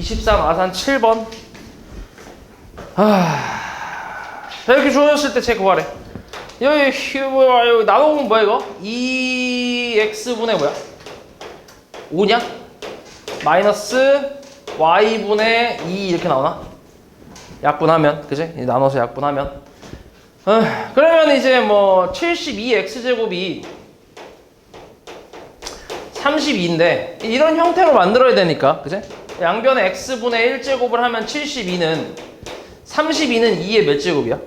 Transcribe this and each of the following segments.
23 아산 7번. 자, 이렇게 주어졌을 때 제 구하래. 여기 뭐야, 여기 나눠보면 뭐야 이거? 2x분의 뭐야? 5냐? 마이너스 y분의 2 이렇게 나오나? 약분하면, 그지? 나눠서 약분하면. 그러면 이제 뭐 72x제곱이 32인데 이런 형태로 만들어야 되니까, 그지? 양변에 x분의 1제곱을 하면 32는 2의 몇 제곱이야?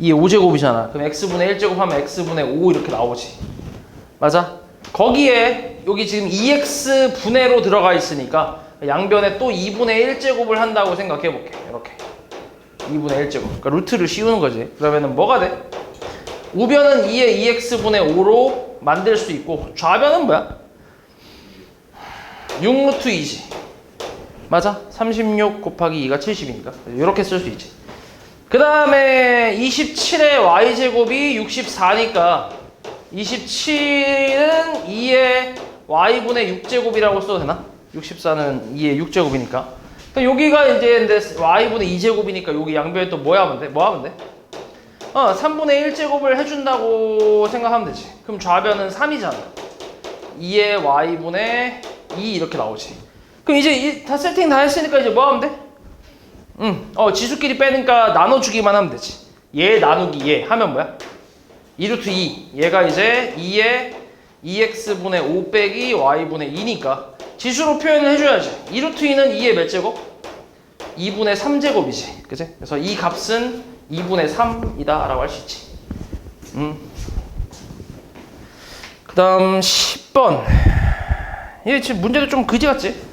2의 5제곱이잖아. 그럼 x분의 1제곱 하면 x분의 5 이렇게 나오지. 맞아? 거기에 여기 지금 2x 분의로 들어가 있으니까 양변에 또 2분의 1제곱을 한다고 생각해 볼게. 이렇게 2분의 1제곱. 그러니까 루트를 씌우는 거지. 그러면은 뭐가 돼? 우변은 2의 2x분의 5로 만들 수 있고 좌변은 뭐야? 6루트 2지. 맞아? 36 곱하기 2가 70이니까 이렇게 쓸 수 있지. 그 다음에 27의 y제곱이 64니까 27은 2의 y분의 6제곱이라고 써도 되나? 64는 2의 6제곱이니까 여기가 이제 y분의 2제곱이니까 여기 양변에 또 뭐 하면 돼? 3분의 1제곱을 해준다고 생각하면 되지. 그럼 좌변은 3이잖아. 2의 y분의 2 이렇게 나오지. 그럼 이제 다 세팅 다 했으니까 이제 뭐 하면 돼? 지수끼리 빼니까 나눠주기만 하면 되지. 얘 나누기 얘 하면 뭐야? 2루트 2. 얘가 이제 2의 2x분의 5 빼기 y분의 2니까 지수로 표현을 해줘야지. 2루트 2는 2의 몇 제곱? 2분의 3제곱이지. 그치? 그래서 이 값은 2분의 3이다 라고 할 수 있지. 그 다음 10번. 얘 지금 문제도 좀 그지 같지?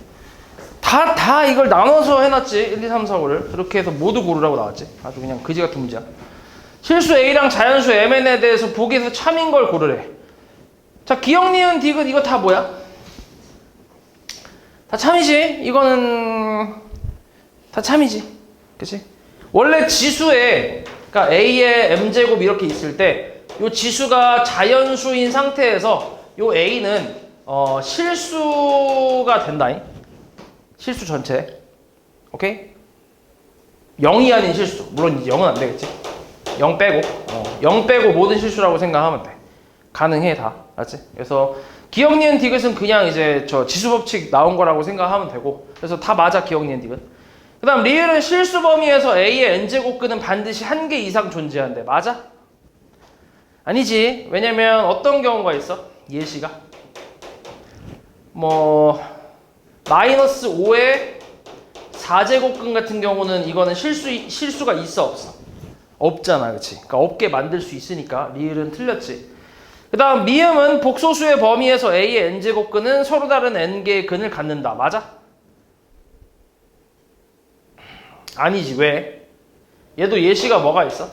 다 이걸 나눠서 해놨지. 1, 2, 3, 4, 5를. 그렇게 해서 모두 고르라고 나왔지. 아주 그냥 그지 같은 문제야. 실수 A랑 자연수 MN에 대해서 보기에서 참인 걸 고르래. 자, 기억, 니은, 디귿 이거 다 뭐야? 다 참이지. 이거는 다 참이지. 그치? 원래 지수에 그러니까 A의 M제곱 이렇게 있을 때 요 지수가 자연수인 상태에서 요 A는 실수가 된다잉. 실수 전체. 오케이? 0이 아닌 실수. 물론 0은 안 되겠지. 0 빼고. 0 빼고 모든 실수라고 생각하면 돼. 가능해 다. 알았지? 그래서 기억, 니은, 디귿은 그냥 이제 저 지수 법칙 나온 거라고 생각하면 되고. 그래서 다 맞아, 기억, 니은, 디귿. 그 다음 리을은 실수 범위에서 A의 n제곱근은 반드시 1개 이상 존재한대. 맞아? 아니지. 왜냐면 어떤 경우가 있어? 예시가 마이너스 5의 4제곱근 같은 경우는 이거는 실수가 있어 없어? 없잖아. 그치? 그러니까 없게 만들 수 있으니까 리을은 틀렸지. 그 다음 미음은 복소수의 범위에서 A의 n제곱근은 서로 다른 n개의 근을 갖는다. 맞아? 아니지. 왜? 얘도 예시가 뭐가 있어?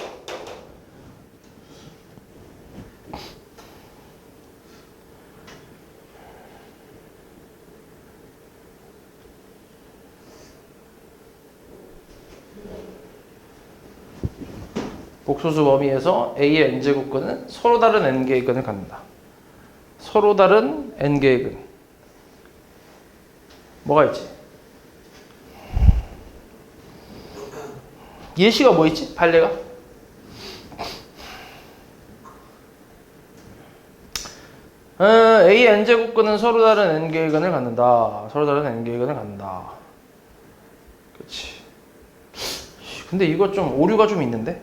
복소수 범위에서 A의 n제곱근은 서로 다른 n개의 근을 갖는다. 서로 다른 n개의 근. 뭐가 있지? 예시가 뭐 있지? 발레가? A의 n제곱근은 서로 다른 n개의 근을 갖는다. 서로 다른 n개의 근을 갖는다. 그렇지. 근데 이거 좀 오류가 좀 있는데?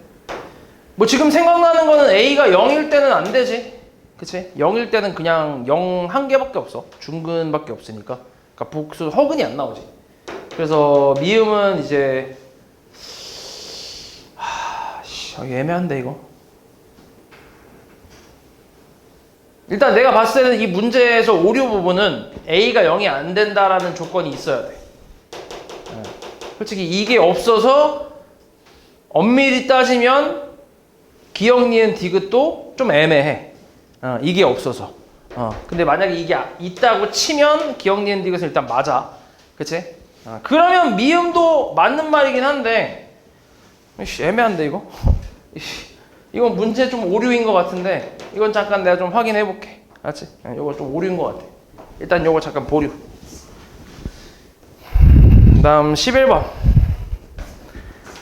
뭐 지금 생각나는 거는 A가 0일 때는 안 되지. 그치? 0일 때는 그냥 0 한 개밖에 없어. 중근밖에 없으니까. 그러니까 복수 허근이 안 나오지. 그래서 미음은 이제 애매한데 이거. 일단 내가 봤을 때는 이 문제에서 오류 부분은 A가 0이 안 된다라는 조건이 있어야 돼. 솔직히 이게 없어서 엄밀히 따지면 기억, 니은, 디귿도 좀 애매해. 이게 없어서. 근데 만약에 이게 있다고 치면 기억, 니은, 디귿은 일단 맞아. 그치? 그러면 미음도 맞는 말이긴 한데 애매한데 이거? 이건 문제 좀 오류인 것 같은데 이건 잠깐 내가 좀 확인해 볼게. 알았지? 이거 좀 오류인 것 같아. 일단 이거 잠깐 보류. 다음 11번.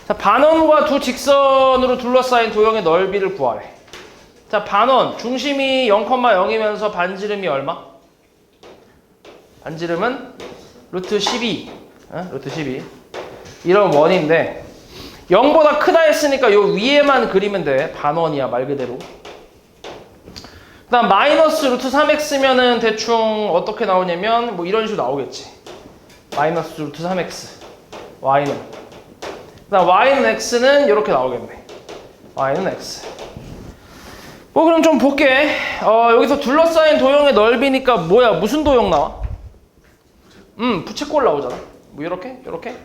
자, 반원과 두 직선으로 둘러싸인 도형의 넓이를 구하래. 자, 반원 중심이 0,0이면서 반지름이 얼마? 반지름은 루트 12. 루트 12. 이런 원인데 0보다 크다 했으니까 요 위에만 그리면 돼. 반원이야 말 그대로. 그 다음 마이너스 루트 3x면은 대충 어떻게 나오냐면 뭐 이런 식으로 나오겠지. 마이너스 루트 3x y는 그 다음 y는 x는 이렇게 나오겠네. y는 x. 뭐 그럼 좀 볼게. 여기서 둘러싸인 도형의 넓이니까 뭐야? 무슨 도형 나와? 부채꼴 나오잖아. 뭐 이렇게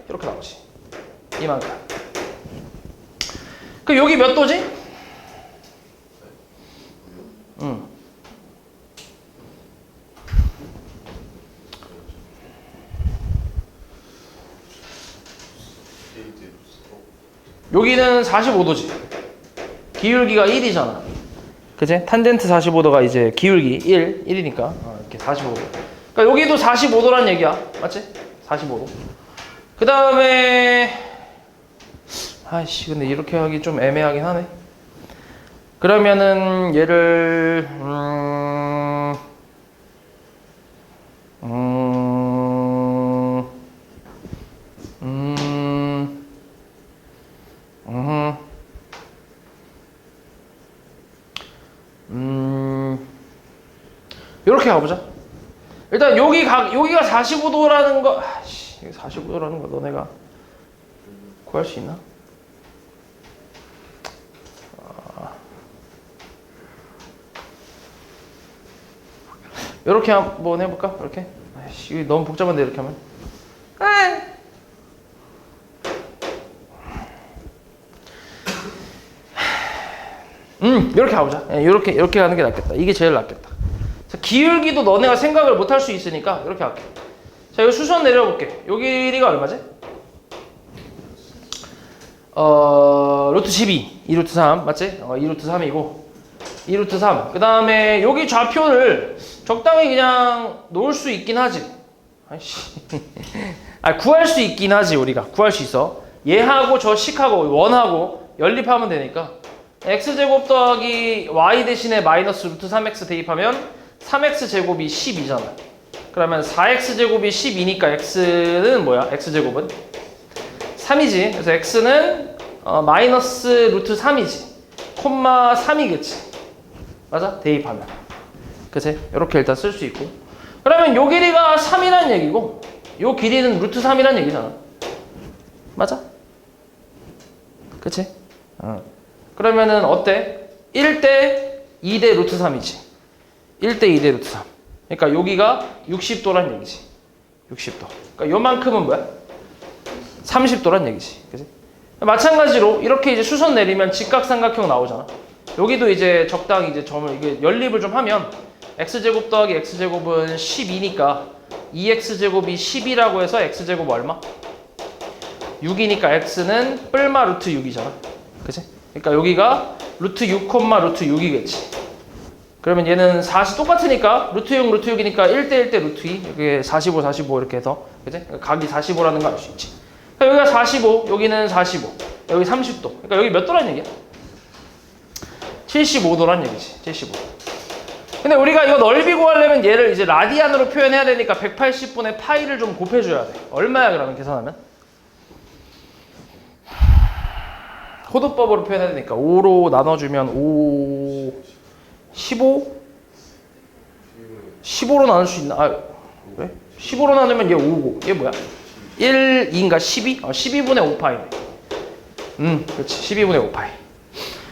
나오지. 이만큼. 그 여기 몇 도지? 여기는 45도지. 기울기가 1이잖아. 그치? 탄젠트 45도가 이제 기울기 1이니까 이렇게 45도. 그러니까 여기도 45도란 얘기야. 맞지? 45도. 그 다음에 아이씨 근데 이렇게 하기 좀 애매하긴 하네. 그러면은 얘를 이렇게 가보자. 일단 여기가 45도라는 거, 45도라는 거 너네가 구할 수 있나? 이렇게 한번 해볼까? 이렇게? 아이씨, 너무 복잡한데 이렇게 하면? 이렇게 가보자. 이렇게 가는 게 낫겠다. 이게 제일 낫겠다. 자, 기울기도 너네가 생각을 못 할 수 있으니까 이렇게 할게. 자, 이거 수선 내려볼게. 여기 길이가 얼마지? 루트 12, 2루트 3, 맞지? 2루트 3이고 2루트 3. 그 다음에 여기 좌표를 적당히 그냥 놓을 수 있긴 하지. 아이씨. 구할 수 있긴 하지. 우리가 구할 수 있어. 얘하고 저 식하고 원하고 연립하면 되니까 x제곱 더하기 y 대신에 마이너스 루트 3x 대입하면 3x제곱이 12잖아. 그러면 4x제곱이 12니까 x는 뭐야? x제곱은 3이지. 그래서 x는 마이너스 루트 3이지. 콤마 3이겠지. 맞아? 대입하면. 그치? 이렇게 일단 쓸 수 있고. 그러면 요 길이가 3이란 얘기고 요 길이는 루트 3이란 얘기잖아. 맞아? 그치? 그러면은 어때? 1대 2대 루트 3이지. 1대 2대 루트 3. 그러니까 여기가 60도란 얘기지. 60도. 그러니까 요만큼은 뭐야? 30도란 얘기지. 그치? 마찬가지로 이렇게 이제 수선 내리면 직각삼각형 나오잖아. 여기도 이제 적당히 이제 점을 이게 연립을 좀 하면 x제곱 더하기 x제곱은 12니까 2x제곱이 10이라고 해서 x제곱 얼마? 6이니까 x는 뿔마 루트 6이잖아. 그치? 그러니까 여기가 루트 6, 루트 6이겠지. 그러면 얘는 40 똑같으니까 루트 6, 루트 6이니까 1대 1대 루트 2. 여기 45, 45 이렇게 해서. 그치? 그러니까 각이 45라는 거 알 수 있지. 그러니까 여기가 45, 여기는 45, 여기 30도. 그러니까 여기 몇 도란 얘기야? 75도란 얘기지. 75. 근데 우리가 이거 넓이 구하려면 얘를 이제 라디안으로 표현해야 되니까 180분의 파이를 좀 곱해줘야 돼. 얼마야 그러면 계산하면? 호도법으로 표현해야 되니까 5로 나눠주면 5, 15? 15로 나눌 수 있나? 그래? 15로 나누면 얘 5고 얘 뭐야? 1, 2인가 12? 12분의 5파이네. 그렇지. 12분의 5파이.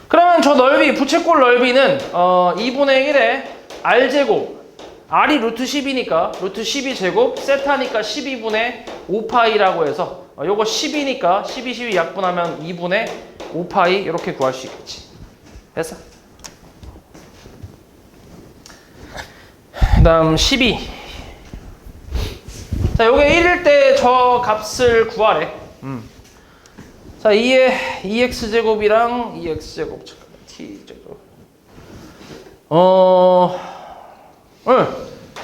그러면 저 넓이, 부채꼴 넓이는 2분의 1에 r제곱. r이 루트 10이니까 루트 12제곱 세타니까 12분의 5파이라고 해서 요거 10이니까 12 약분하면 2분의 5파이 이렇게 구할 수 있겠지. 됐어? 그 다음 12. 자, 요게 1일 때 저 값을 구하래. 자, 2의 2x제곱이랑 2x제곱. t제곱.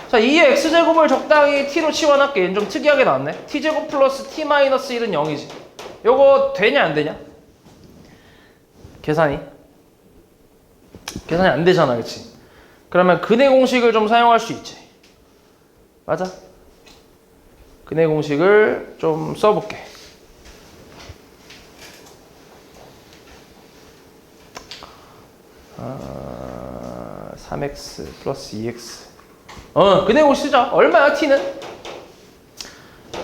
자, 2의 x제곱을 적당히 t로 치환할게. 얘는 좀 특이하게 나왔네. t제곱 플러스 t 마이너스 1은 0이지. 요거 되냐 안 되냐? 계산이 안 되잖아, 그치? 그러면 근의 공식을 좀 사용할 수 있지. 맞아? 근의 공식을 좀 써볼게. 3x 플러스 2x. 근의 공식 쓰자. 얼마야 t는?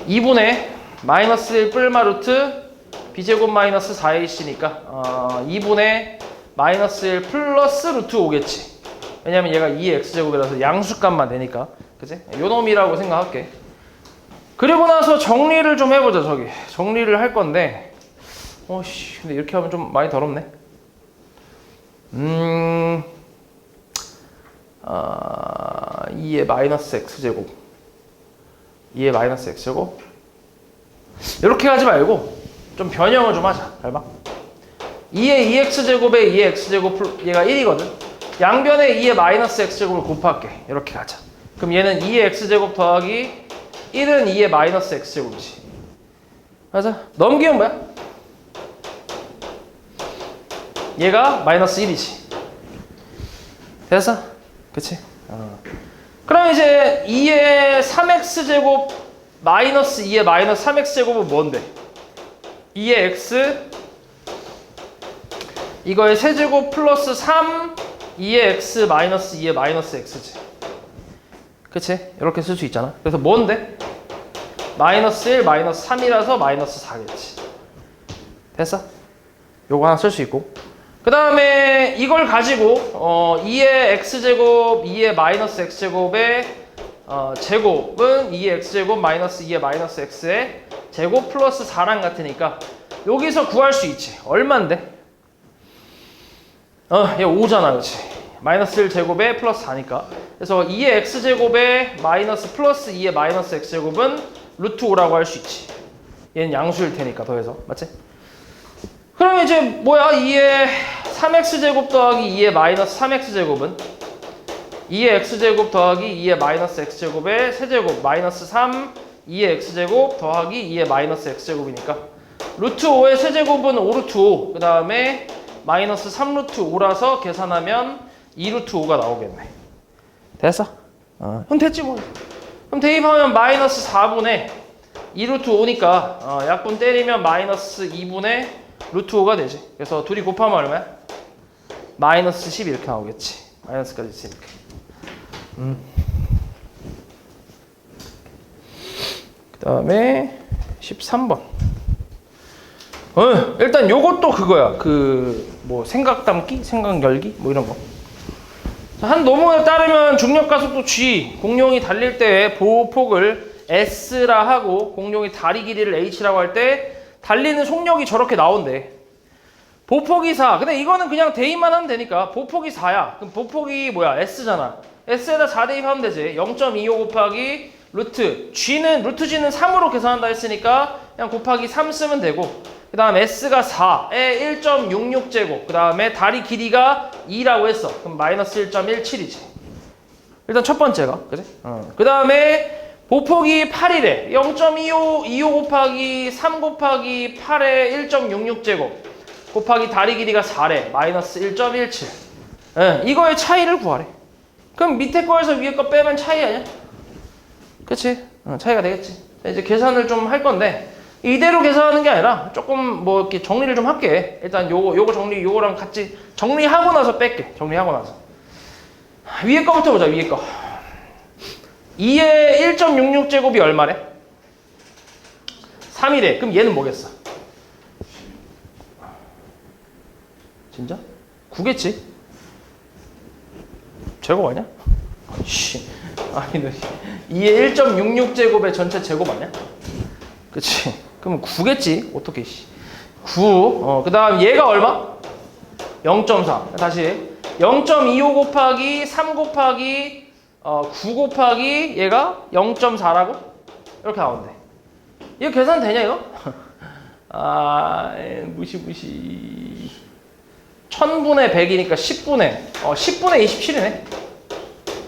2분의 마이너스 1 뿔마 루트 b제곱 마이너스 4ac니까 2분의 마이너스 1 플러스 루트 5겠지. 왜냐면 얘가 2의 x제곱이라서 양수값만 되니까. 그치? 요 놈이라고 생각할게. 그리고 나서 정리를 좀 해보자. 정리를 할 건데 근데 이렇게 하면 좀 많이 더럽네. 2의 마이너스 x제곱 2의 마이너스 x제곱 이렇게 하지 말고 좀 변형을 좀 하자. 잘 봐. 2의 2x제곱에 2의 x제곱 얘가 1이거든. 양변에 2의 마이너스 x제곱을 곱할게. 이렇게 가자. 그럼 얘는 2의 x제곱 더하기 1은 2의 마이너스 x제곱이지. 맞아? 넘기면 뭐야? 얘가 마이너스 1이지. 됐어? 그치? 그럼 이제 2의 3x제곱 마이너스 2의 마이너스 3x제곱은 뭔데? 2의 x 이거의 세제곱 플러스 3 2의 x 마이너스 2의 마이너스 x지. 그치? 이렇게 쓸 수 있잖아. 그래서 뭔데? 마이너스 1 마이너스 3이라서 마이너스 4겠지. 됐어? 요거 하나 쓸 수 있고. 그 다음에 이걸 가지고 2의 x제곱 2의 마이너스 x제곱의 제곱은 2의 x제곱 마이너스 2의 마이너스 x의 제곱 플러스 4랑 같으니까 여기서 구할 수 있지. 얼만데? 얘 5잖아, 그렇지? 마이너스 1 제곱에 플러스 4니까. 그래서 2의 x제곱에 마이너스 플러스 2의 마이너스 x제곱은 루트 5라고 할 수 있지. 얘는 양수일 테니까 더해서. 맞지? 그럼 이제 뭐야? 2의 3x제곱 더하기 2의 마이너스 3x제곱은 2의 x제곱 더하기 2의 마이너스 x제곱의 세제곱 마이너스 3 2의 x제곱 더하기 2의 마이너스 x제곱이니까 루트 5의 세제곱은 5 루트 5. 그 다음에 마이너스 3 루트 5라서 계산하면 2 루트 5가 나오겠네. 됐어? 그럼 됐지 뭐. 그럼 대입하면 마이너스 4분의 2 루트 5니까 약분 때리면 마이너스 2분의 루트 5가 되지. 그래서 둘이 곱하면 얼마야? 마이너스 10 이렇게 나오겠지. 마이너스까지 있으니까. 그 다음에 13번. 일단 요것도 그거야. 뭐 생각 담기? 생각 열기? 뭐 이런 거. 한 노문에 따르면 중력가속도 g, 공룡이 달릴 때 보호폭을 s라 하고 공룡이 다리 길이를 h라고 할 때 달리는 속력이 저렇게 나온대. 보폭이 4. 근데 이거는 그냥 대입만 하면 되니까 보폭이 4야. 그럼 보폭이 뭐야? s잖아. s에다 4 대입하면 되지. 0.25 곱하기 루트 g는 3으로 계산한다 했으니까 그냥 곱하기 3 쓰면 되고, 그 다음 s가 4에 1.66제곱, 그 다음에 다리 길이가 2라고 했어. 그럼 마이너스 1.17이지. 일단 첫 번째가, 그지? 그 다음에 보폭이 8이래. 0.25 곱하기 3 곱하기 8에 1.66제곱 곱하기 다리 길이가 4래. 마이너스 1.17. 이거의 차이를 구하래. 그럼 밑에 거에서 위에 거 빼면 차이 아니야? 그치? 차이가 되겠지. 이제 계산을 좀 할 건데 이대로 계산하는 게 아니라 조금 뭐 이렇게 정리를 좀 할게. 일단 요거 정리, 요거랑 같이 정리하고 나서 뺄게. 정리하고 나서. 위에 거부터 보자, 위에 거. 2의 1.66제곱이 얼마래? 3이래. 그럼 얘는 뭐겠어? 진짜? 9겠지? 제곱 아니야? 아니, 너 2의 1.66제곱의 전체 제곱 아니야? 그치? 그럼 9겠지? 어떻게, 9. 그 다음 얘가 얼마? 0.4. 다시. 0.25 곱하기 3 곱하기 9 곱하기 얘가 0.4라고? 이렇게 나온대. 이거 계산 되냐, 이거? 무시. 1000분의 100이니까 10분의 27이네.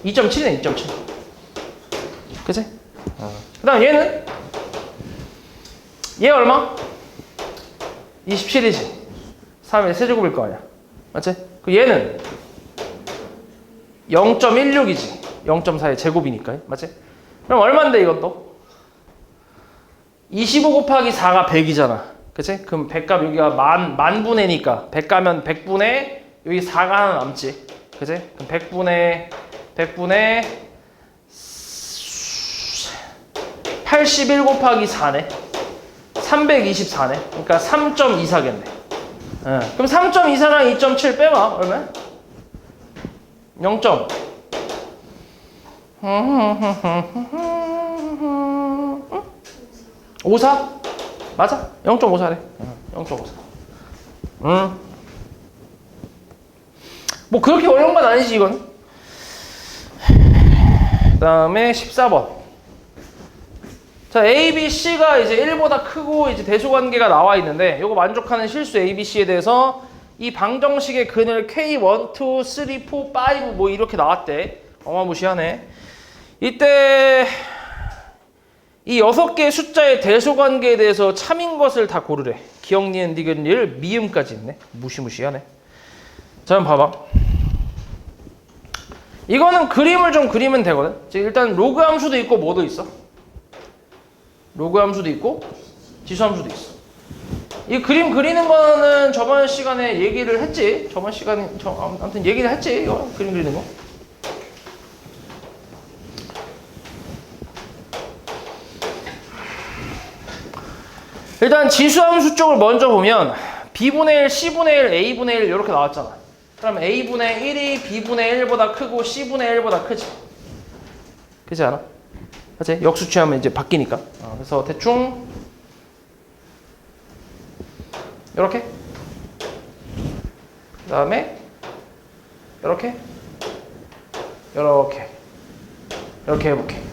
2.7이네, 2.7. 그치? 그 다음 얘는 얘 얼마? 27이지. 3의 세제곱일 거 아니야. 맞지? 그 얘는 0.16이지. 0.4의 제곱이니까. 맞지? 그럼 얼만데 이것도? 25 곱하기 4가 100이잖아. 그치? 그럼 100값 여기가 만분의니까 100 가면 100분의 여기 4가 하나 남지. 그치? 그럼 100분의 81 곱하기 4네. 324네. 그러니까 3.24겠네. 그럼 3.24랑 2.7 빼봐. 얼마야? 0. 54? 맞아? 0.54래. 0.54. 뭐 그렇게 어려운 건 아니지 이건. 그 다음에 14번. 자, A, B, C가 이제 1보다 크고 이제 대소관계가 나와 있는데 이거 만족하는 실수 A, B, C에 대해서 이 방정식의 근을 K1, 2, 3, 4, 5 뭐 이렇게 나왔대. 어마무시하네. 이때 이 6개의 숫자의 대소관계에 대해서 참인 것을 다 고르래. 기억, 니은, 디귿, 리을, 미음까지 있네. 무시무시하네. 자, 한번 봐봐. 이거는 그림을 좀 그리면 되거든. 일단 로그 함수도 있고 뭐도 있어? 로그 함수도 있고 지수 함수도 있어. 이 그림 그리는 거는 저번 시간에 얘기를 했지. 저번 시간에 아무튼 얘기를 했지. 이거 그림 그리는 거. 일단 지수 함수 쪽을 먼저 보면 B분의 1, C분의 1, A분의 1 이렇게 나왔잖아. 그럼 A분의 1이 B분의 1보다 크고 C분의 1보다 크지. 그렇지 않아? 그치? 역수 취하면 이제 바뀌니까. 그래서 대충 이렇게. 그 다음에 이렇게 이렇게 해볼게.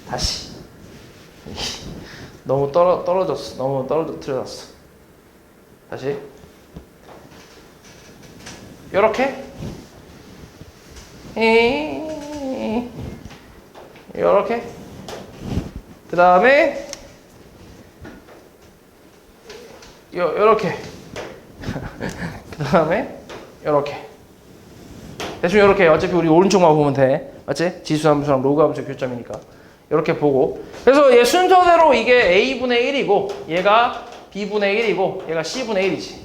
다시. 너무 떨어졌어. 너무 떨어졌어. 다시. 요렇게. 요렇게. 그 다음에 요렇게. 그 다음에 요렇게. 대충 요렇게. 어차피 우리 오른쪽만 보면 돼. 맞지? 지수함수랑 로그함수 교점이니까. 이렇게 보고. 그래서 얘 순서대로 이게 A분의 1이고 얘가 B분의 1이고 얘가 C분의 1이지.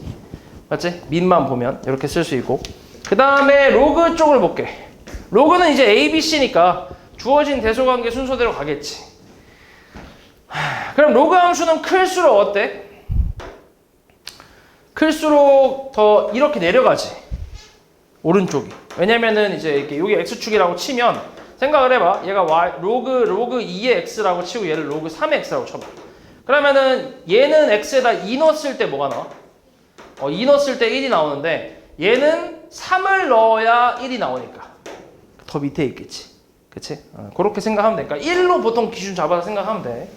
맞지? 민만 보면 이렇게 쓸 수 있고. 그 다음에 로그 쪽을 볼게. 로그는 이제 A, B, C니까 주어진 대소관계 순서대로 가겠지. 그럼 로그 함수는 클수록 어때? 클수록 더 이렇게 내려가지. 오른쪽이. 왜냐면은 이제 이렇게 여기 X축이라고 치면 생각을 해봐. 얘가 로그 2의 X라고 치고 얘를 로그 3의 X라고 쳐봐. 그러면은 얘는 X에다 2 넣었을 때 뭐가 나와? 2 넣었을 때 1이 나오는데 얘는 3을 넣어야 1이 나오니까 더 밑에 있겠지. 그치? 그렇게 생각하면 돼. 그러니까 1로 보통 기준 잡아서 생각하면 돼.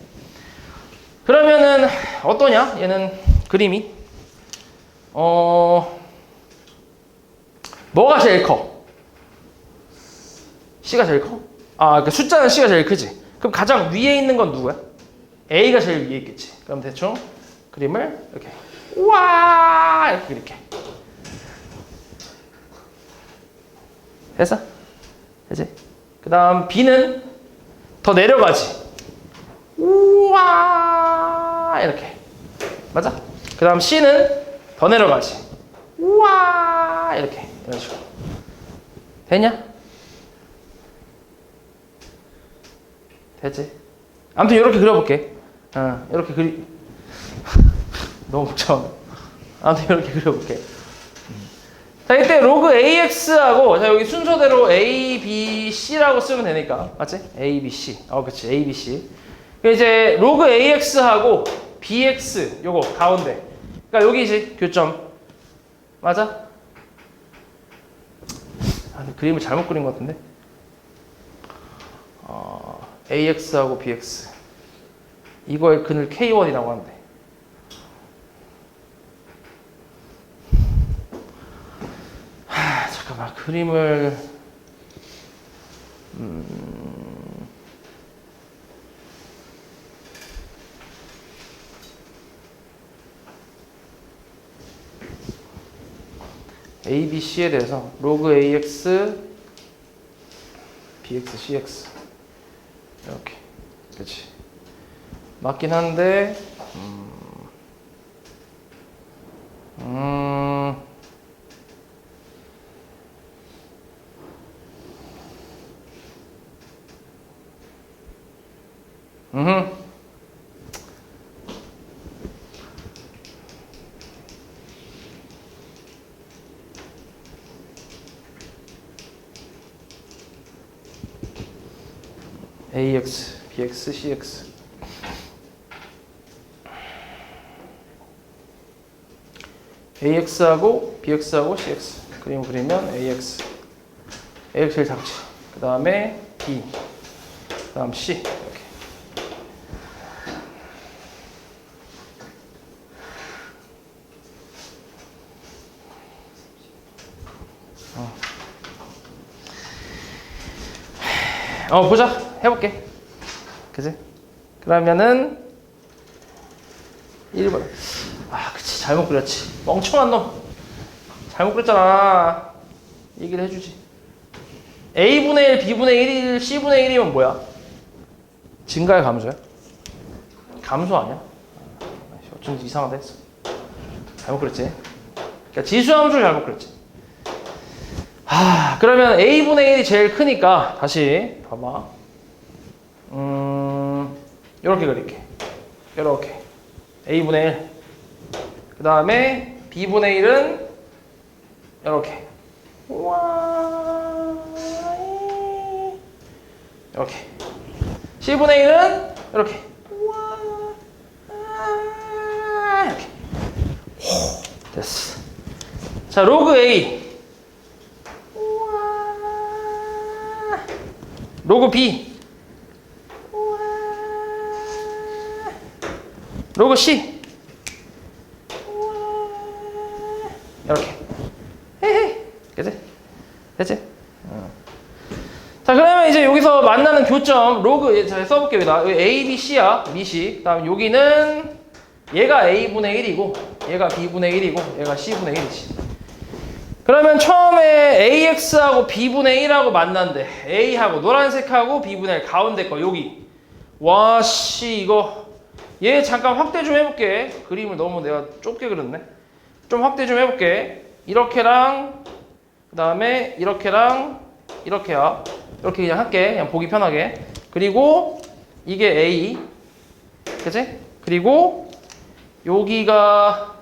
그러면은 어떠냐? 얘는 그림이 뭐가 제일 커? C가 제일 커? 그러니까 숫자는 C가 제일 크지. 그럼 가장 위에 있는 건 누구야? A가 제일 위에 있겠지. 그럼 대충 그림을 이렇게 우와 이렇게 그릴게. 됐어? 되지? 그 다음 B는 더 내려가지. 우와 이렇게. 맞아? 그 다음 C는 더 내려가지. 우와 이렇게. 이런 식으로. 됐냐? 됐지? 아무튼 이렇게 그려볼게. 이렇게 너무 복잡해. 아무튼 이렇게 그려볼게. 자, 이때 로그 AX하고, 자, 여기 순서대로 A, B, C라고 쓰면 되니까. 맞지? A, B, C. 그치. A, B, C. 이제 로그 AX하고 BX, 요거, 가운데. 그러니까 여기지, 교점. 맞아? 근데 그림을 잘못 그린 것 같은데? AX하고 BX. 이거의 근을 K1이라고 하는데. 잠깐만 그림을 A, B, C에 대해서 로그 AX, BX, CX 이렇게 그렇지 맞긴 한데 AX, BX, CX AX하고 BX하고 CX 그림 그리면 AX 제일 작지 그 다음에 B 그 다음 C 이렇게 보자 해볼게 그지? 그러면은 1번 그치 잘못 그렸지 멍청한 놈 잘못 그렸잖아 얘기를 해주지 A분의 1, B분의 1, C분의 1이면 뭐야? 증가야 감소야? 감소 아니야? 어쩐지 이상하다 했어 잘못 그랬지 그러니까 지수함수를 잘못 그랬지 그러면 A분의 1이 제일 크니까 다시 봐봐 요렇게 그릴게 요렇게 A분의 1 그 다음에 B분의 1은 요렇게 이렇게 C분의 1은 이렇게 이렇게 됐어 자 로그 A 로그 B 로그 C 이렇게 그치? 됐지? 자 그러면 이제 여기서 만나는 교점 로그 잘 써볼게요 여기다 여기 A, B, C야 미시 그 다음 여기는 얘가 A분의 1이고 얘가 B분의 1이고 얘가 C분의 1이지 그러면 처음에 AX하고 B분의 1하고 만난대 A하고 노란색하고 B분의 1 가운데 거 여기 와씨 이거 얘 잠깐 확대 좀 해볼게 그림을 너무 내가 좁게 그렸네 좀 확대 좀 해볼게 이렇게랑 그 다음에 이렇게랑 이렇게야 이렇게 그냥 할게 그냥 보기 편하게 그리고 이게 A 그치? 그리고 여기가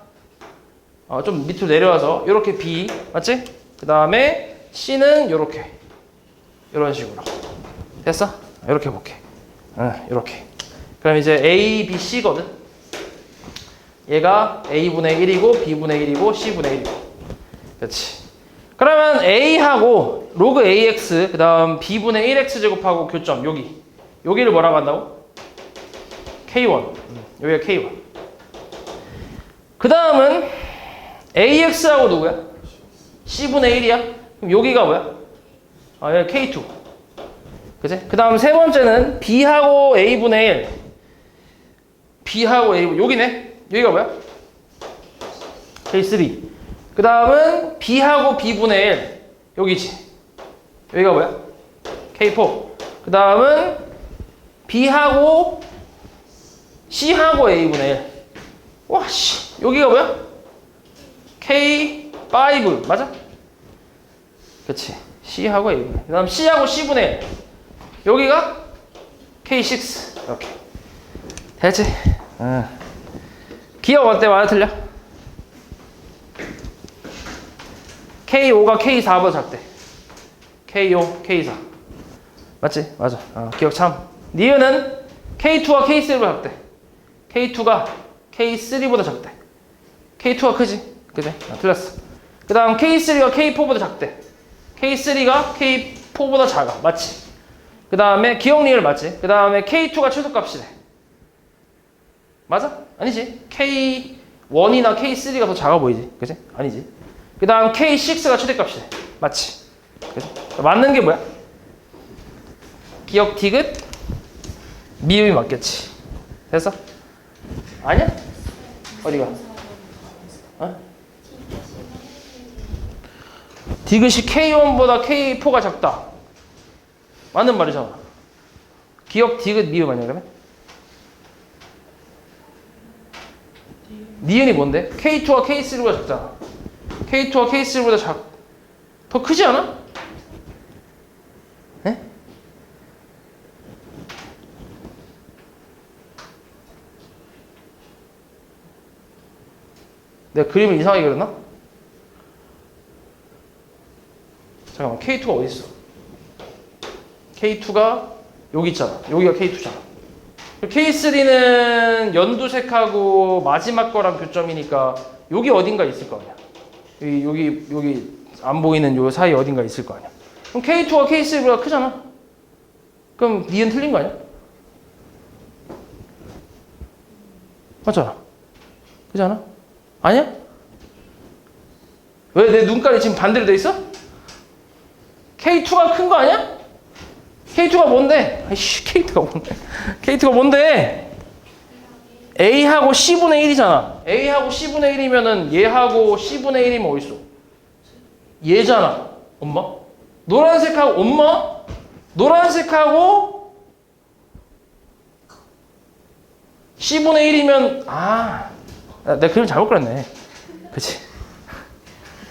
좀 밑으로 내려와서 이렇게 B 맞지? 그 다음에 C는 요렇게 이런 식으로 됐어? 이렇게 볼게 이렇게 그럼 이제 A, B, C거든 얘가 A분의 1이고 B분의 1이고 C분의 1이고 그렇지 그러면 A하고 로그 AX 그 다음 B분의 1X 제곱하고 교점 여기를 뭐라고 한다고? K1 여기가 K1 그 다음은 AX하고 누구야? C분의 1이야? 그럼 여기가 뭐야? 여기 K2 그치? 그 다음 세 번째는 B하고 A분의 1 B하고 A 여기네 여기가 뭐야? K3 그 다음은 B하고 B분의 1 여기지 여기가 뭐야? K4 그 다음은 B하고 C하고 A분의 1 와씨 여기가 뭐야? K5 맞아? 그치 C하고 A분의 1 그 다음 C하고 C분의 1 여기가 K6 이렇게 됐지? 기억 어때? 맞아 틀려? K5가 K4보다 작대 K5, K4 맞지? 맞아 기억 참 니은은 K2가 K3보다 작대 K2가 K3보다 작대 K2가 크지? 그지? 틀렸어 그 다음 K3가 K4보다 작대 K3가 K4보다 작아 맞지? 그 다음에 기억 니을 맞지? 그 다음에 K2가 최소값이래 맞아? 아니지 K1이나 K3가 더 작아 보이지 그지? 아니지 그 다음 K6가 최대값이래 맞지? 그치? 맞는 게 뭐야? 기억 디귿 미음이 맞겠지. 됐어? 아니야? 어디가? 어? 디귿이 K1보다 K4가 작다. 맞는 말이잖아. 기억 디귿 미음 아니야 그러면? 니은이 뭔데? K2와 K3보다 작잖아. K2와 K3보다 더 크지 않아? 에? 내가 그림을 이상하게 그렸나? 잠깐만, K2가 어디 있어? K2가 여기 있잖아. 여기가 K2잖아. K3는 연두색하고 마지막 거랑 교점이니까 여기 어딘가 있을 거 아니야. 여기 안 보이는 요 사이 어딘가 있을 거 아니야. 그럼 K2가 K3보다 크잖아. 그럼 니은 틀린 거 아니야? 맞잖아. 그렇지 않아? 아니야? 왜 내 눈깔이 지금 반대로 돼 있어? K2가 큰 거 아니야? K2가 뭔데? 아이씨, K2가 뭔데? K2가 뭔데? A하고 C분의 1이잖아. A하고 C분의 1이면은 얘하고 C분의 1이면 어딨어? 얘잖아. 엄마? 노란색하고 엄마? 노란색하고 C분의 1이면 내가 그림 잘못 그렸네. 그치?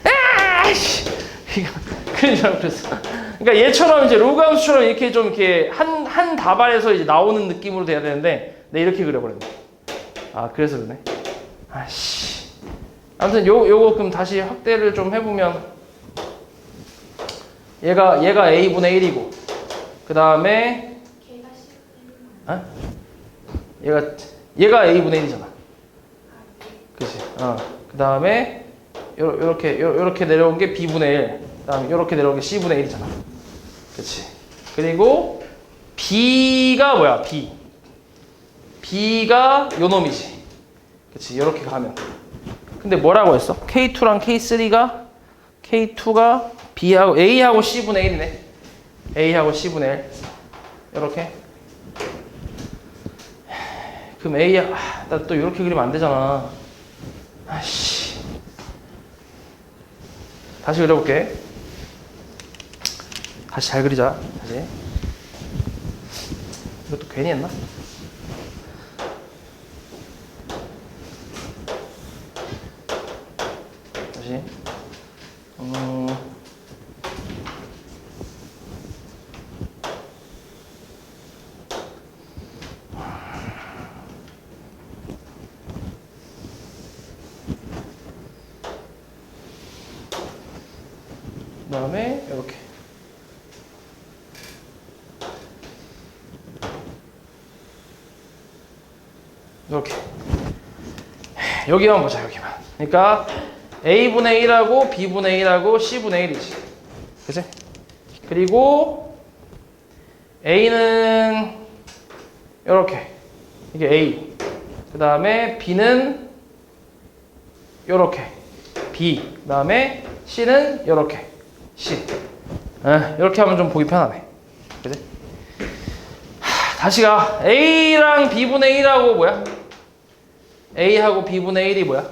아이씨! 이거 그림 잘못 그렸어. 그러니까 얘처럼 이제 로그함수처럼 이렇게 좀 이렇게 한 답안에서 이제 나오는 느낌으로 돼야 되는데 내가 이렇게 그려버렸네. 그래서 그러네. 아씨. 아무튼 요거 그럼 다시 확대를 좀 해보면 얘가 A분의 1이고 그 다음에 얘가 A분의 1이잖아. 그치? 그 다음에 요렇게 내려온 게 B분의 1. 그 다음에 요렇게 내려온 게 C분의 1이잖아. 그치? 그리고 B가 뭐야? B가 요 놈이지. 그치? 요렇게 가면. 근데 뭐라고 했어? K2랑 K2가 B하고 A하고 C분의 1이네. A하고 C분의 1. 요렇게. 그럼 나 또 요렇게 그리면 안 되잖아. 아씨. 다시 그려볼게. 다시 잘 그리자. 다시. 이것도 괜히 했나? 다시. 그 다음에 이렇게. 이렇게. 여기만 보자, 여기만. 그러니까 A분의 1하고 B분의 1하고 C분의 1이지. 그치? 그리고 A는 요렇게. 이게 A. 그 다음에 B는 요렇게. B. 그 다음에 C는 요렇게. C. 이렇게 하면 좀 보기 편하네. 그치? 다시 가. A랑 B분의 1하고 뭐야? A하고 B분의 1이 뭐야?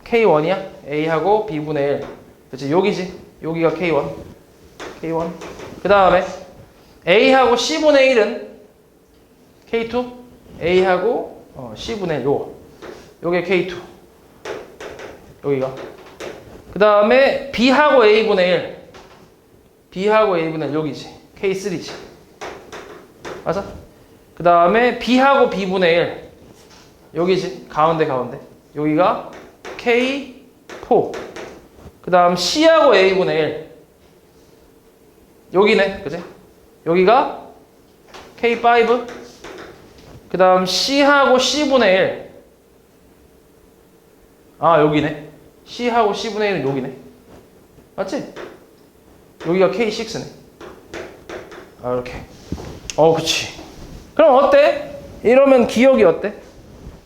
K1이야? A하고 B분의 1. 그치? 여기지? 여기가 K1. K1. 그 다음에 A하고 C분의 1은 K2. A하고 C분의 1. 요게 K2. 여기가. 그 다음에 B하고 A분의 1. B하고 A분의 1. 여기지. K3지. 맞아? 그 다음에 B하고 B분의 1. 여기지. 가운데. 여기가 K4. 그 다음 C하고 A분의 1. 여기네. 그치? 여기가 K5. 그 다음 C하고 C분의 1. 여기네. C하고 C분의 1은 여기네. 맞지? 여기가 K6네. 이렇게. 그치. 그럼 어때? 이러면 기억이 어때?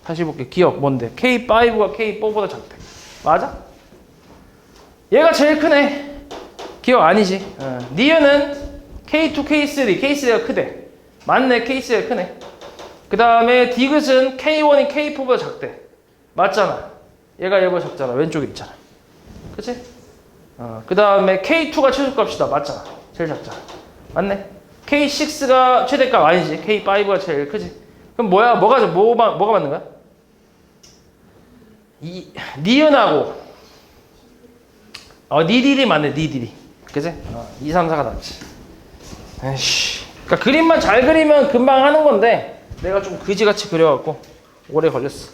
다시 볼게. 기억 뭔데? K5가 K4보다 작대. 맞아? 얘가 제일 크네. 기억 아니지? 니은은 K2, K3, K3가 크대. 맞네, K3가 크네. 그 다음에 디귿은 K1이 K4보다 작대. 맞잖아. 얘가 얘보다 작잖아. 왼쪽에 있잖아. 그치? 그 다음에 K2가 최소값이다. 맞잖아. 제일 작잖아. 맞네. K6가 최대값 아니지. K5가 제일 크지. 그럼 뭐야? 뭐가 맞는 거야? 니은하고 니딜이 맞네. 니딜이. 그치? 2, 3, 4가 낫지. 에이씨. 그러니까 그림만 잘 그리면 금방 하는 건데 내가 좀 그지같이 그려갖고 오래 걸렸어.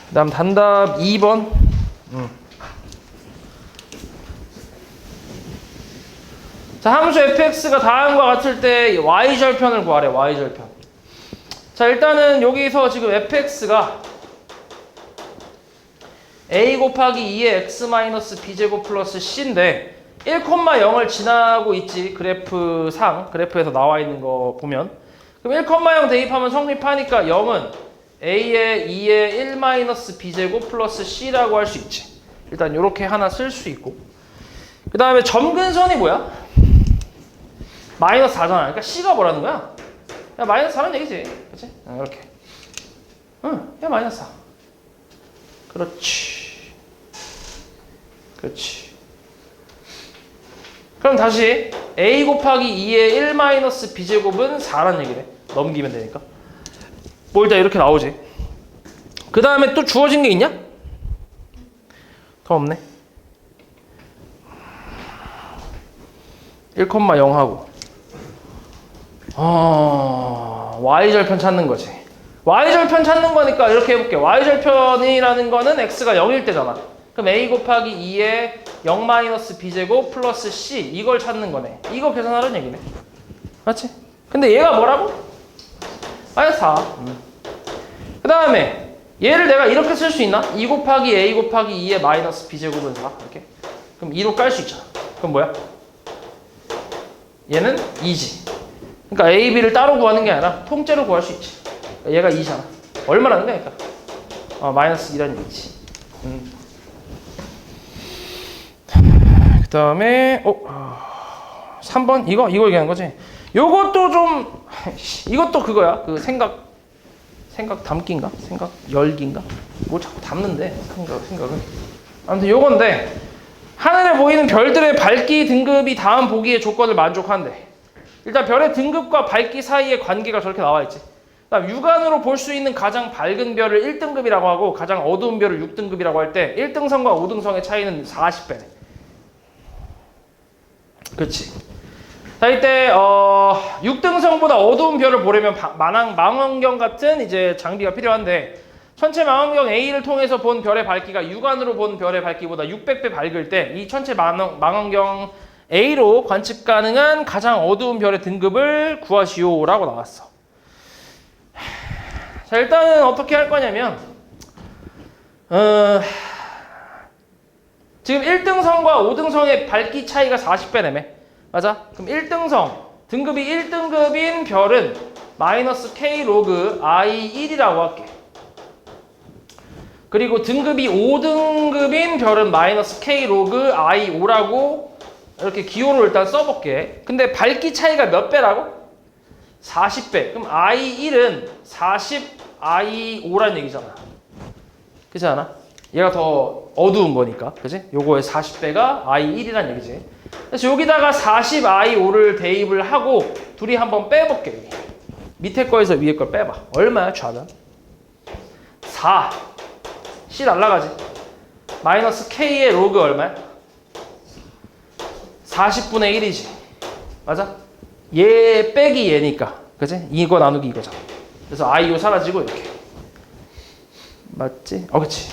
그 다음 단답 2번. 자, 함수 fx가 다음과 같을 때 y절편을 구하래. y절편. 자, 일단은 여기서 지금 fx가 a 곱하기 2의 x 마이너스 b제곱 플러스 c인데 1,0을 지나고 있지. 그래프에서 나와 있는 거 보면. 그럼 1,0 대입하면 성립하니까 0은 a의 2의 1 마이너스 b제곱 플러스 c라고 할 수 있지. 일단 이렇게 하나 쓸 수 있고. 그 다음에 점근선이 뭐야? 마이너스 4잖아. 그러니까 c가 뭐라는 거야? 야, 마이너스 4란 얘기지. 그치? 이렇게. 야, 마이너스 4. 그렇지. 그렇지. 그럼 다시 a 곱하기 2의 1 마이너스 b제곱은 4란 얘기래. 넘기면 되니까. 뭐 일단 이렇게 나오지. 그 다음에 또 주어진 게 있냐? 더 없네. 1,0 하고 y절편 찾는 거지. y절편 찾는 거니까 이렇게 해볼게. y절편이라는 거는 x가 0일 때잖아. 그럼 a 곱하기 2의 0 마이너스 b제곱 플러스 c 이걸 찾는 거네. 이거 계산하라는 얘기네. 맞지? 근데 얘가 뭐라고? 마이너스 4. 그 다음에 얘를 내가 이렇게 쓸 수 있나? 2 곱하기 a 곱하기 2의 마이너스 b제곱은 4. 이렇게. 그럼 2로 깔 수 있잖아. 그럼 뭐야? 얘는 2지. 그러니까 a, b를 따로 구하는 게 아니라 통째로 구할 수 있지. 얘가 2잖아. 얼마라는 거야? 그러니까 마이너스 2라는 얘기지. 그 다음에 3번 이거 얘기하는 거지. 요것도 좀 이것도 그거야. 그 생각 담기인가? 생각 열기인가? 뭐 자꾸 담는데 생각은. 아무튼 요건데 하늘에 보이는 별들의 밝기 등급이 다음 보기의 조건을 만족한대. 일단 별의 등급과 밝기 사이의 관계가 저렇게 나와 있지. 그다음 육안으로 볼 수 있는 가장 밝은 별을 1등급이라고 하고 가장 어두운 별을 6등급이라고 할 때 1등성과 5등성의 차이는 40배네. 그렇지. 자, 이때 6등성보다 어두운 별을 보려면 망원경 같은 이제 장비가 필요한데 천체 망원경 A를 통해서 본 별의 밝기가 육안으로 본 별의 밝기보다 600배 밝을 때 이 천체 망원경 A로 관측 가능한 가장 어두운 별의 등급을 구하시오라고 나왔어. 자, 일단은 어떻게 할 거냐면 지금 1등성과 5등성의 밝기 차이가 40배라며. 맞아? 그럼 1등성, 등급이 1등급인 별은 마이너스 K 로그 I1이라고 할게. 그리고 등급이 5등급인 별은 마이너스 K 로그 I5라고 이렇게 기호로 일단 써볼게. 근데 밝기 차이가 몇 배라고? 40배. 그럼 I1은 40I5란 얘기잖아. 그렇지 않아? 얘가 더 어두운 거니까. 그지? 요거의 40배가 I1이란 얘기지. 그래서 여기다가 40I5를 대입을 하고 둘이 한번 빼볼게. 여기. 밑에 거에서 위에 걸 빼봐. 얼마야 좌변? 4. C 날라가지. 마이너스 K의 로그 얼마야? 40분의 1이지. 맞아? 얘 빼기 얘니까. 그지? 이거 나누기 이거잖아. 그래서 I5 사라지고 이렇게. 맞지? 그치.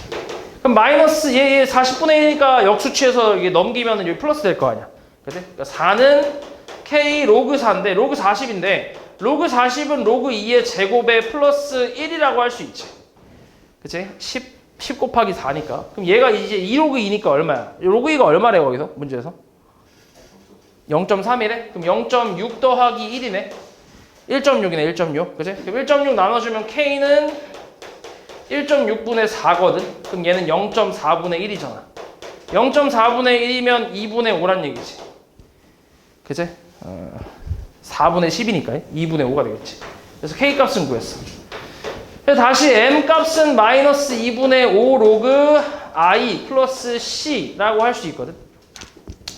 그럼 마이너스 얘 40분의 1이니까 역수치해서 이게 넘기면 여기 플러스 될 거 아니야. 그치? 그러니까 4는 K 로그 4인데 로그 40인데 로그 40은 로그 2의 제곱에 플러스 1이라고 할 수 있지. 그치? 10 곱하기 4니까. 그럼 얘가 이제 2 로그 2니까 얼마야? 로그 2가 얼마래 거기서? 문제에서? 0.3이래? 그럼 0.6 더하기 1이네? 1.6이네 1.6. 그치? 그럼 1.6 나눠주면 K는 1.6분의 4거든? 그럼 얘는 0.4분의 1이잖아. 0.4분의 1이면 2분의 5란 얘기지. 그치? 4분의 10이니까 2분의 5가 되겠지. 그래서 K 값은 구했어. 그래서 다시 M 값은 마이너스 2분의 5 로그 I 플러스 C라고 할 수 있거든.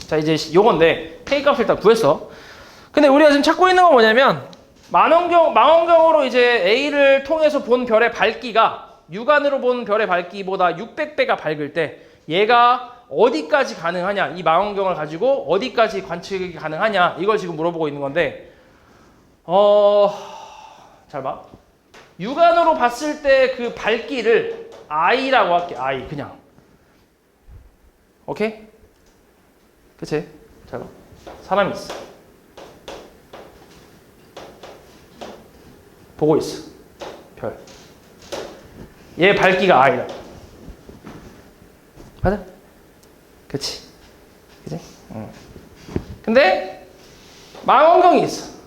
자, 이제 요건데 K 값을 일단 구했어. 근데 우리가 지금 찾고 있는 건 뭐냐면 망원경으로 이제 A를 통해서 본 별의 밝기가 육안으로 본 별의 밝기보다 600배가 밝을 때 얘가 어디까지 가능하냐, 이 망원경을 가지고 어디까지 관측이 가능하냐, 이걸 지금 물어보고 있는 건데 잘 봐. 육안으로 봤을 때 그 밝기를 I라고 할게. I 그냥. 오케이? 그치? 잘 봐. 사람이 있어. 보고 있어. 별. 얘 밝기가 I다. 맞아? 그치? 그치? 응. 근데 망원경이 있어.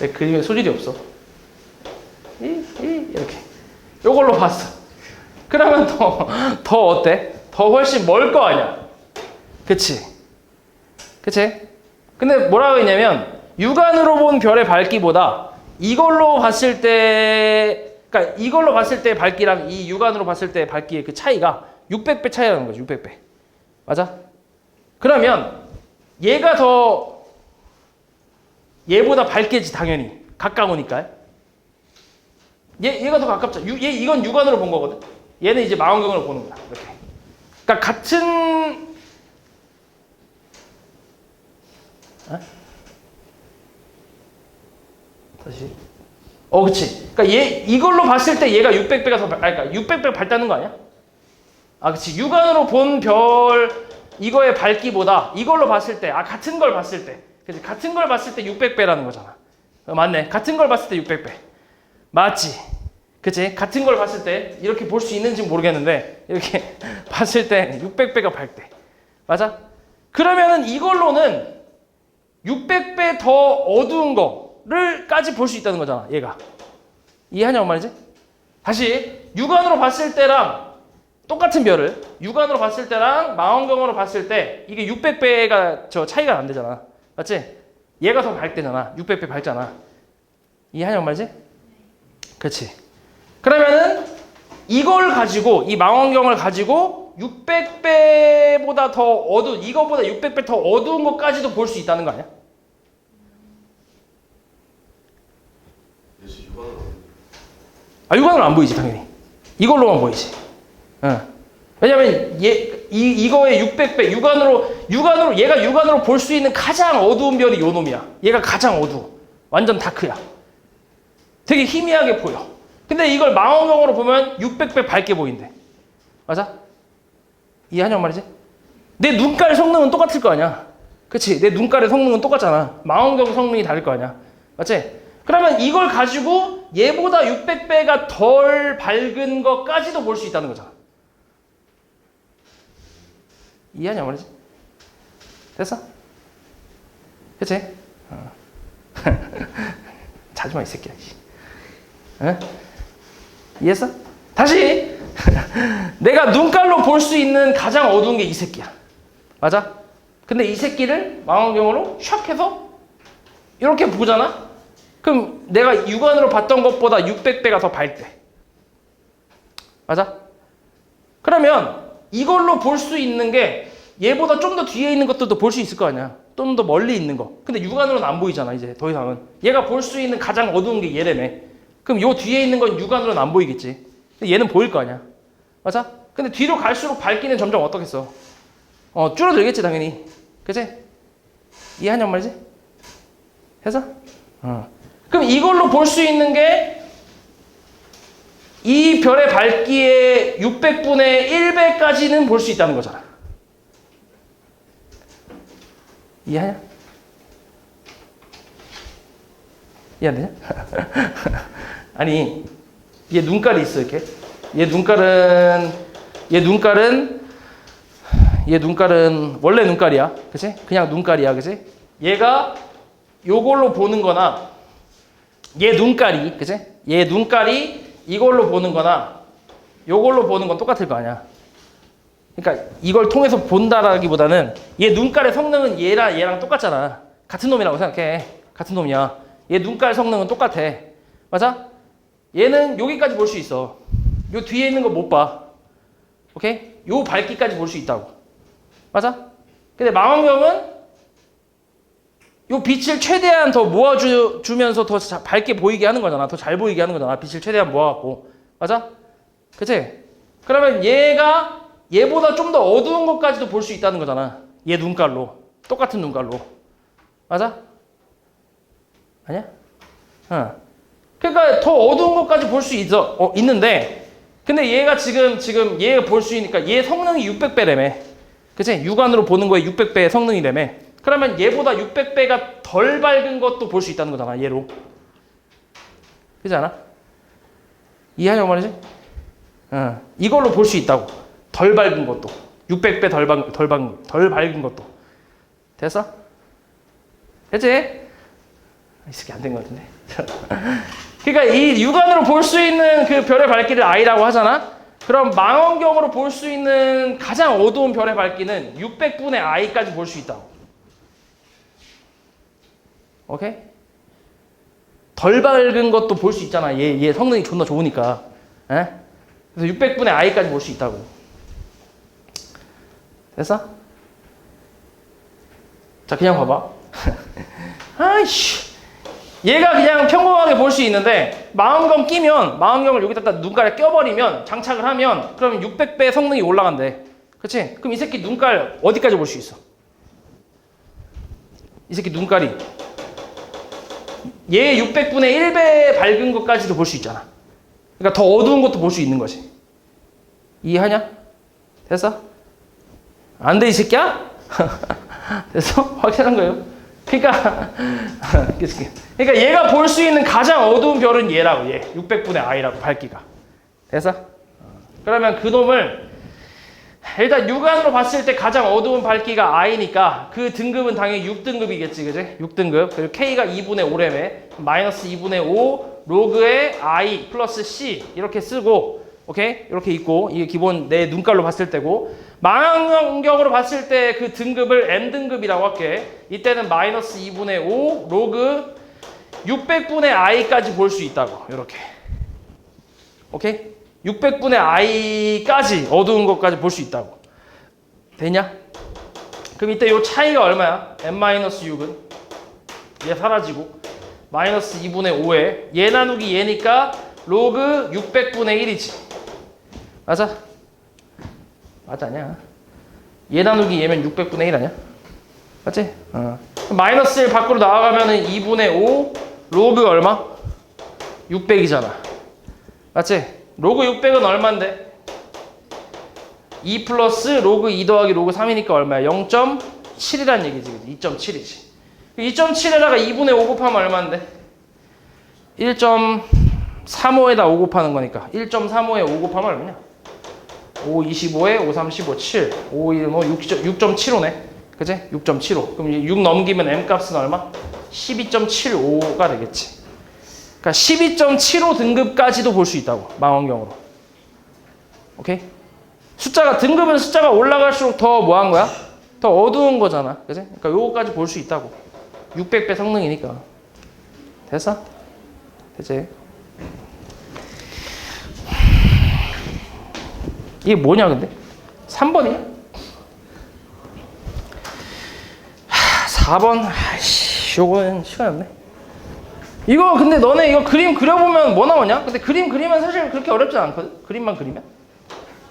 내 그림에 소질이 없어. 이렇게. 요걸로 봤어. 그러면 더 어때? 더 훨씬 멀 거 아니야. 그치? 그치? 근데 뭐라고 했냐면 육안으로 본 별의 밝기보다 이걸로 봤을 때, 그러니까 이걸로 봤을 때 밝기랑 이 육안으로 봤을 때 밝기의 그 차이가 600배 차이라는 거죠. 600배. 맞아? 그러면 얘가 더 얘보다 밝겠지, 당연히. 가까우니까. 얘가 더 가깝죠. 이건 육안으로 본 거거든. 얘는 이제 망원경으로 보는 거야. 이렇게. 그러니까 같은 다시. 그치. 그러니까 이걸로 봤을 때 얘가 600배가 더 그러니까 600배 밝다는 거 아니야? 그치. 육안으로 본 별 이거의 밝기보다 이걸로 봤을 때, 같은 걸 봤을 때, 그치. 같은 걸 봤을 때 600배라는 거잖아. 맞네. 같은 걸 봤을 때 600배. 맞지? 그치? 같은 걸 봤을 때 이렇게 볼 수 있는지 모르겠는데 이렇게 봤을 때 600배가 밝대. 맞아? 그러면은 이걸로는 600배 더 어두운 거를까지 볼 수 있다는 거잖아, 얘가. 이해하냐고 말이지? 다시 육안으로 봤을 때랑 똑같은 별을 육안으로 봤을 때랑 망원경으로 봤을 때 이게 600배가 저 차이가 안 되잖아. 맞지? 얘가 더 밝대잖아. 600배 밝잖아. 이해하냐고 말이지? 그렇지. 그러면은 이걸 가지고, 이 망원경을 가지고 600배보다 더 어두운, 이거보다 600배 더 어두운 것까지도 볼 수 있다는 거 아니야? 육안으로 안 보이지, 당연히. 이걸로만 보이지. 왜냐면 이거의 600배, 얘가 육안으로 볼 수 있는 가장 어두운 별이 요 놈이야. 얘가 가장 어두워. 완전 다크야. 되게 희미하게 보여. 근데 이걸 망원경으로 보면 600배 밝게 보인대. 맞아? 이해하냐고 말이지? 내 눈깔 성능은 똑같을 거 아니야. 그치? 내 눈깔의 성능은 똑같잖아. 망원경 성능이 다를 거 아니야. 맞지? 그러면 이걸 가지고 얘보다 600배가 덜 밝은 것까지도 볼 수 있다는 거잖아. 이해하냐고 말이지? 됐어? 그치? 자지마, 이 새끼야. 응? 이해했어? 다시 내가 눈깔로 볼 수 있는 가장 어두운 게 이 새끼야. 맞아? 근데 이 새끼를 망원경으로 샥 해서 이렇게 보잖아? 그럼 내가 육안으로 봤던 것보다 600배가 더 밝대. 맞아? 그러면 이걸로 볼 수 있는 게 얘보다 좀 더 뒤에 있는 것들도 볼 수 있을 거 아니야. 좀 더 멀리 있는 거. 근데 육안으로는 안 보이잖아, 이제 더 이상은. 얘가 볼 수 있는 가장 어두운 게 얘라며. 그럼 요 뒤에 있는 건 육안으로는 안 보이겠지. 근데 얘는 보일 거 아니야. 맞아? 근데 뒤로 갈수록 밝기는 점점 어떻겠어? 줄어들겠지, 당연히. 그치? 이해하냔 말이지? 해서? 그럼 이걸로 볼 수 있는 게 이 별의 밝기의 600분의 1배까지는 볼 수 있다는 거잖아. 이해하냐? 이해 안 되냐? 아니, 얘 눈깔이 있어, 이렇게. 얘 눈깔은 원래 눈깔이야. 그치? 그냥 눈깔이야. 그치? 얘가 요걸로 보는 거나 얘 눈깔이, 그치? 얘 눈깔이 이걸로 보는 거나 요걸로 보는 건 똑같을 거 아니야. 그러니까 이걸 통해서 본다라기보다는 얘 눈깔의 성능은 얘랑 똑같잖아. 같은 놈이라고 생각해. 같은 놈이야. 얘 눈깔 성능은 똑같아. 맞아? 얘는 여기까지 볼 수 있어. 요 뒤에 있는 거 못 봐. 오케이? 요 밝기까지 볼 수 있다고. 맞아? 근데 망원경은 요 빛을 최대한 더 모아주면서 더 밝게 보이게 하는 거잖아. 더 잘 보이게 하는 거잖아. 빛을 최대한 모아갖고. 맞아? 그치? 그러면 얘보다 좀 더 어두운 것까지도 볼 수 있다는 거잖아. 얘 눈깔로. 똑같은 눈깔로. 맞아? 아니야? 그러니까 더 어두운 것까지 볼 수 있는데, 근데 얘가 지금 얘가 볼 수 있으니까 얘 성능이 600배라며. 그치? 육안으로 보는 거에 600배의 성능이라며. 그러면 얘보다 600배가 덜 밝은 것도 볼 수 있다는 거잖아, 얘로. 그렇지 않아? 이해하냐고 말이지? 이걸로 볼 수 있다고. 덜 밝은 것도. 600배 덜 밝은 것도. 됐어? 됐지? 이 새끼 안 된 것 같은데. 그러니까 이 육안으로 볼 수 있는 그 별의 밝기를 I라고 하잖아? 그럼 망원경으로 볼 수 있는 가장 어두운 별의 밝기는 600분의 I까지 볼 수 있다고. 오케이? 덜 밝은 것도 볼 수 있잖아. 얘 성능이 존나 좋으니까. 에? 그래서 600분의 I까지 볼 수 있다고. 됐어? 자, 그냥 봐봐. 아이씨. 얘가 그냥 평범하게 볼 수 있는데 망원경 끼면 망원경을 여기다 눈깔에 껴버리면 장착을 하면 그러면 600배 성능이 올라간대. 그치? 그럼 이 새끼 눈깔 어디까지 볼 수 있어? 이 새끼 눈깔이 얘 600분의 1배 밝은 것까지도 볼 수 있잖아. 그러니까 더 어두운 것도 볼 수 있는 거지. 이해하냐? 됐어? 안 돼, 이 새끼야? 됐어? 확실한 거예요? 그러니까 얘가 볼 수 있는 가장 어두운 별은 얘라고. 얘 600분의 I라고, 밝기가. 됐어? 그러면 그 놈을 일단 육안으로 봤을 때 가장 어두운 밝기가 I니까 그 등급은 당연히 6등급이겠지, 그지? 6등급. 그리고 K가 2분의 5래매. 마이너스 2분의 5 로그의 I 플러스 C 이렇게 쓰고, 오케이? 이렇게 있고, 이게 기본 내 눈깔로 봤을 때고, 망원경으로 봤을 때 그 등급을 N등급이라고 할게. 이때는 마이너스 2분의 5 로그 600분의 I까지 볼 수 있다고. 이렇게. 오케이? 600분의 I까지 어두운 것까지 볼 수 있다고. 되냐? 그럼 이때 요 차이가 얼마야? N-6은 얘 사라지고 마이너스 2분의 5에 얘 나누기 얘니까 로그 600분의 1이지. 맞아? 맞아냐? 얘 나누기 얘면 600분의 1 아니야? 맞지? 마이너스 1 밖으로 나와가면은 2분의 5 로그 얼마? 600이잖아. 맞지? 로그 600은 얼만데? 2 플러스 로그 2 더하기 로그 3이니까 얼마야? 0.7이란 얘기지. 2.7이지. 2.7에다가 2분의 5 곱하면 얼만데? 1.35에다 5 곱하는 거니까 1.35에 5 곱하면 얼마냐? 5, 25에 5, 3, 15, 7 5, 1, 5, 6.75네. 그치? 6.75. 그럼 6 넘기면 M값은 얼마? 12.75가 되겠지. 그러니까 12.75 등급까지도 볼 수 있다고. 망원경으로. 오케이? 등급은 숫자가 올라갈수록 더 뭐 한 거야? 더 어두운 거잖아. 그치? 그러니까 요거까지 볼 수 있다고. 600배 성능이니까. 됐어? 됐지? 이게 뭐냐 근데? 3번이야? 4번 아이씨 요거는 시간 없네. 이거 근데 너네 이거 그림 그려보면 뭐 나오냐? 근데 그림 그리면 사실 그렇게 어렵지 않거든? 그림만 그리면?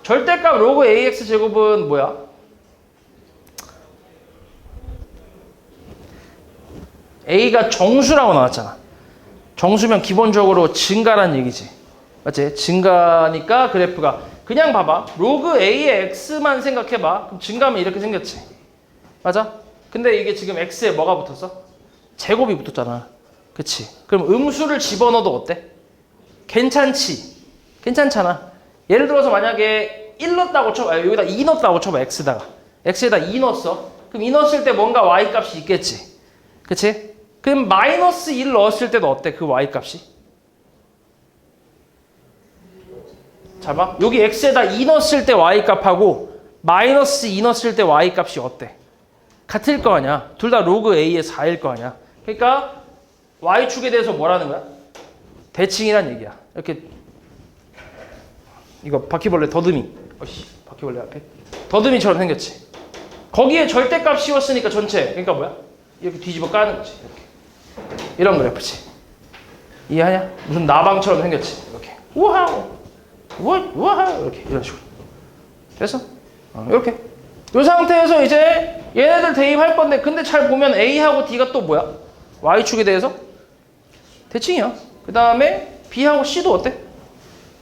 절대값 로그 AX 제곱은 뭐야? A가 정수라고 나왔잖아. 정수면 기본적으로 증가란 얘기지. 맞지? 증가니까 그래프가 그냥 봐봐. 로그 A의 X만 생각해봐. 그럼 증가하면 이렇게 생겼지. 맞아? 근데 이게 지금 X에 뭐가 붙었어? 제곱이 붙었잖아. 그치? 그럼 음수를 집어넣어도 어때? 괜찮지? 괜찮잖아. 예를 들어서 만약에 1 넣었다고 쳐봐. 여기다 2 넣었다고 쳐봐. X에다가 2 넣었어. 그럼 2 넣었을 때 뭔가 Y 값이 있겠지. 그치? 그럼 마이너스 1 넣었을 때도 어때? 그 Y 값이? 봐. 여기 x에다 2 넣었을 때 y 값하고 마이너스 2 넣었을 때 y 값이 어때? 같을 거 아니야. 둘 다 로그 a의 4일 거 아니야. 그러니까 y축에 대해서 뭐라는 거야? 대칭이란 얘기야. 이렇게 이거 바퀴벌레 더듬이. 바퀴벌레 앞에 더듬이처럼 생겼지. 거기에 절대값 씌웠으니까 전체. 그러니까 뭐야? 이렇게 뒤집어 까는 거지. 이렇게. 이런 그래프지. 이해하냐? 무슨 나방처럼 생겼지. 이렇게. 우와. 우와. 이렇게 이런 식으로. 됐어? 이렇게. 이 상태에서 이제 얘네들 대입할 건데 근데 잘 보면 A하고 D가 또 뭐야? Y축에 대해서 대칭이야. 그 다음에 B하고 C도 어때?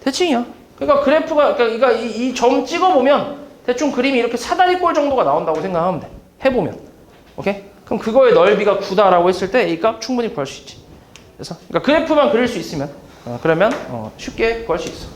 대칭이야. 그러니까 그래프가 그러니까 이 점 찍어보면 대충 그림이 이렇게 사다리꼴 정도가 나온다고 생각하면 돼. 해보면. 오케이? 그럼 그거의 넓이가 9다라고 했을 때 A 값 충분히 구할 수 있지. 그래서 그러니까 그래프만 그릴 수 있으면 그러면 쉽게 구할 수 있어.